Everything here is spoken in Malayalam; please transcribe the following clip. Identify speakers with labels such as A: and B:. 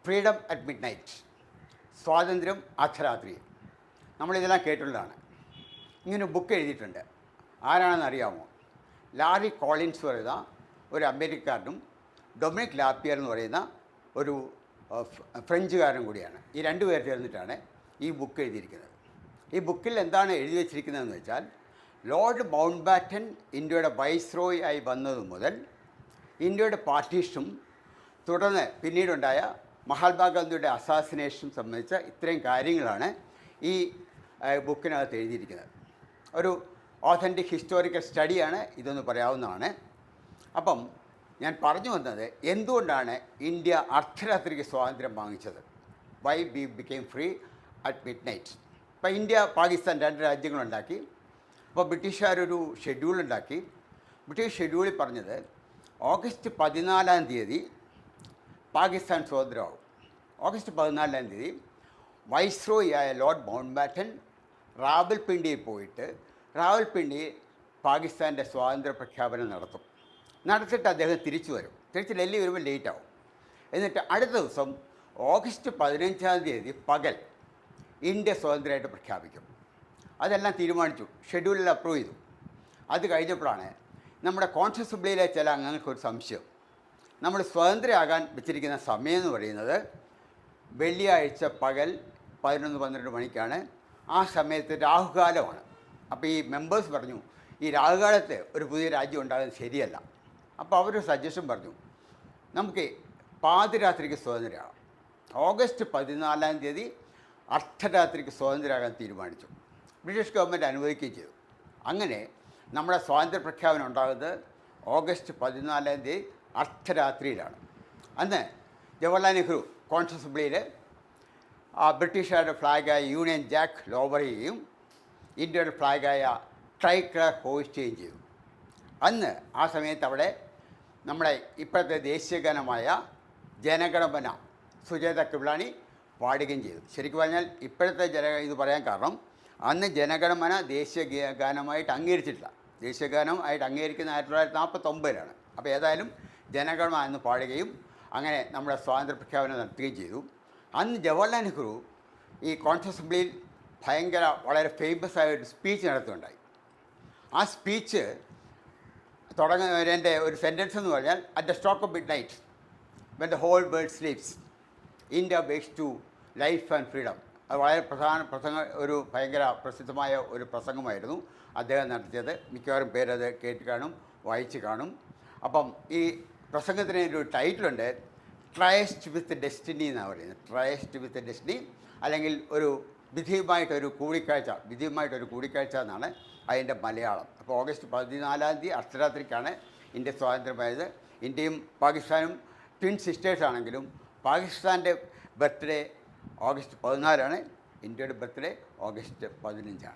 A: ഫ്രീഡം അറ്റ് മിഡ് നൈറ്റ്, സ്വാതന്ത്ര്യം അർദ്ധരാത്രി. നമ്മളിതെല്ലാം കേട്ടുള്ളതാണ്. ഇങ്ങനെ ബുക്ക് എഴുതിയിട്ടുണ്ട്. ആരാണെന്ന് അറിയാമോ? ലാറി കോളിൻസ് പറയുന്ന ഒരു അമേരിക്കക്കാരനും ഡൊമിനിക് ലാപ്പിയർ എന്ന് പറയുന്ന ഒരു ഫ്രഞ്ചുകാരനും കൂടിയാണ്. ഈ രണ്ടുപേർ ചേർന്നിട്ടാണ് ഈ ബുക്ക് എഴുതിയിരിക്കുന്നത്. ഈ ബുക്കിൽ എന്താണ് എഴുതി വച്ചിരിക്കുന്നതെന്ന് വെച്ചാൽ, ലോർഡ് മൗണ്ട് ബാറ്റൻ ഇന്ത്യയുടെ വൈസ്രോയ് ആയി വന്നത് മുതൽ ഇന്ത്യയുടെ പാർട്ടീഷനും തുടർന്ന് പിന്നീടുണ്ടായ മഹാത്മാഗാന്ധിയുടെ അസാസിനേഷൻ സംബന്ധിച്ച ഇത്രയും കാര്യങ്ങളാണ് ഈ ബുക്കിനകത്ത് എഴുതിയിരിക്കുന്നത്. ഒരു ഓഥൻറ്റിക് ഹിസ്റ്റോറിക്കൽ സ്റ്റഡിയാണ് ഇതെന്ന് പറയാവുന്നതാണ്. അപ്പം ഞാൻ പറഞ്ഞു വന്നത്, എന്തുകൊണ്ടാണ് ഇന്ത്യ അർദ്ധരാത്രിക്ക് സ്വാതന്ത്ര്യം വാങ്ങിച്ചത്? Why we became free at midnight. ഇപ്പോൾ ഇന്ത്യ പാകിസ്ഥാൻ രണ്ട് രാജ്യങ്ങളുണ്ടാക്കി. അപ്പോൾ ബ്രിട്ടീഷുകാരൊരു ഷെഡ്യൂളുണ്ടാക്കി. ബ്രിട്ടീഷ് ഷെഡ്യൂളിൽ പറഞ്ഞത് ഓഗസ്റ്റ് 14 പാകിസ്ഥാൻ സ്വതന്ത്രമാകും. ഓഗസ്റ്റ് 14 വൈസ്രോയി ആയ ലോർഡ് മൗണ്ട് ബാറ്റൻ റാവൽപിണ്ടിയിൽ പോയിട്ട് റാവൽപിണ്ടി പാകിസ്ഥാൻ്റെ സ്വാതന്ത്ര്യ പ്രഖ്യാപനം നടത്തിയിട്ട് അദ്ദേഹം തിരിച്ചു വരും. തിരിച്ച് ഡൽഹി വരുമ്പോൾ ലേറ്റ് ആവും. എന്നിട്ട് അടുത്ത ദിവസം ഓഗസ്റ്റ് 15 പകൽ ഇന്ത്യ സ്വതന്ത്രമായിട്ട് പ്രഖ്യാപിക്കും. അതെല്ലാം തീരുമാനിച്ചു, ഷെഡ്യൂളിൽ അപ്രൂവ് ചെയ്തു. അത് കഴിഞ്ഞപ്പോഴാണ് നമ്മുടെ കോൺഗ്രസ് അസംബ്ലിയിലെ ചില അംഗങ്ങൾക്കൊരു സംശയം. നമ്മൾ സ്വതന്ത്രയാകാൻ വെച്ചിരിക്കുന്ന സമയം എന്ന് പറയുന്നത് വെള്ളിയാഴ്ച പകൽ 11-12 മണിക്കാണ്. ആ സമയത്ത് രാഹുകാലമാണ്. അപ്പോൾ ഈ മെമ്പേഴ്സ് പറഞ്ഞു, ഈ രാഹുകാലത്ത് ഒരു പുതിയ രാജ്യം ഉണ്ടാകുന്നത് ശരിയല്ല. അപ്പോൾ അവരൊരു സജഷൻ പറഞ്ഞു, നമുക്ക് പാതിരാത്രിക്ക് സ്വതന്ത്രരാകാം. ഓഗസ്റ്റ് 14 അർദ്ധരാത്രിക്ക് സ്വതന്ത്രരാകാൻ തീരുമാനിച്ചു. ബ്രിട്ടീഷ് ഗവൺമെൻറ് അനുവദിക്കുകയും ചെയ്തു. അങ്ങനെ നമ്മുടെ സ്വാതന്ത്ര്യ പ്രഖ്യാപനം ഉണ്ടാകുന്നത് ഓഗസ്റ്റ് 14 അർദ്ധരാത്രിയിലാണ്. അന്ന് ജവഹർലാൽ നെഹ്റു കോൺഗ്രസ് അസംബ്ലിയിൽ ബ്രിട്ടീഷുകാരുടെ ഫ്ലാഗായ യൂണിയൻ ജാക്ക് ലോവർ ചെയ്യുകയും ഇന്ത്യയുടെ ഫ്ലാഗായ ട്രൈക്കളർ ഹോസ്റ്റ് ചെയ്യുകയും ചെയ്തു. അന്ന് ആ സമയത്ത് അവിടെ നമ്മുടെ ഇപ്പോഴത്തെ ദേശീയഗാനമായ ജനഗണമന സുജാത കൃപലാനി പാടുകയും ചെയ്തു. ശരിക്കും പറഞ്ഞാൽ ഇപ്പോഴത്തെ ഇത് പറയാൻ കാരണം, അന്ന് ജനഗണമന ദേശീയ ഗാനമായിട്ട് അംഗീകരിച്ചിട്ടില്ല. ദേശീയഗാനമായിട്ട് അംഗീകരിക്കുന്ന 1949 അപ്പോൾ ഏതായാലും ജനഗണമന എന്ന് പാടുകയും അങ്ങനെ നമ്മുടെ സ്വാതന്ത്ര്യ പ്രഖ്യാപനം നടത്തുകയും ചെയ്തു. അന്ന് ജവഹർലാൽ നെഹ്റു ഈ കോൺഗ്രസ് അസംബ്ലിയിൽ വളരെ ഫേമസ് ആയ ഒരു സ്പീച്ച് നടത്തുകയുണ്ടായി. ആ സ്പീച്ച് തുടങ്ങുന്നതിൻ്റെ ഒരു സെൻറ്റൻസ് എന്ന് പറഞ്ഞാൽ, at the stroke of midnight when the whole world sleeps India wakes to life and freedom. അത് വളരെ ഒരു ഭയങ്കര പ്രസിദ്ധമായ ഒരു പ്രസംഗമായിരുന്നു അദ്ദേഹം നടത്തിയത്. മിക്കവാറും പേരത് കേട്ട് കാണും, വായിച്ച് കാണും. അപ്പം ഈ പ്രസംഗത്തിന് ഒരു ടൈറ്റിലുണ്ട്, ട്രയസ്റ്റ് വിത്ത് ഡെസ്റ്റിനി എന്നാണ് പറയുന്നത്. ട്രയസ്റ്റ് വിത്ത് ഡെസ്റ്റിനി, അല്ലെങ്കിൽ ഒരു വിധിയുമായിട്ടൊരു കൂടിക്കാഴ്ച എന്നാണ് അതിൻ്റെ മലയാളം. അപ്പോൾ ഓഗസ്റ്റ് 14 അർദ്ധരാത്രിക്കാണ് ഇന്ത്യ സ്വാതന്ത്ര്യമായത്. ഇന്ത്യയും പാകിസ്ഥാനും ട്വിൻ സിസ്റ്റേഴ്സ് ആണെങ്കിലും പാകിസ്ഥാൻ്റെ ബർത്ത്ഡേ ഓഗസ്റ്റ് 14, ഇന്ത്യയുടെ ബർത്ത്ഡേ ഓഗസ്റ്റ് 15.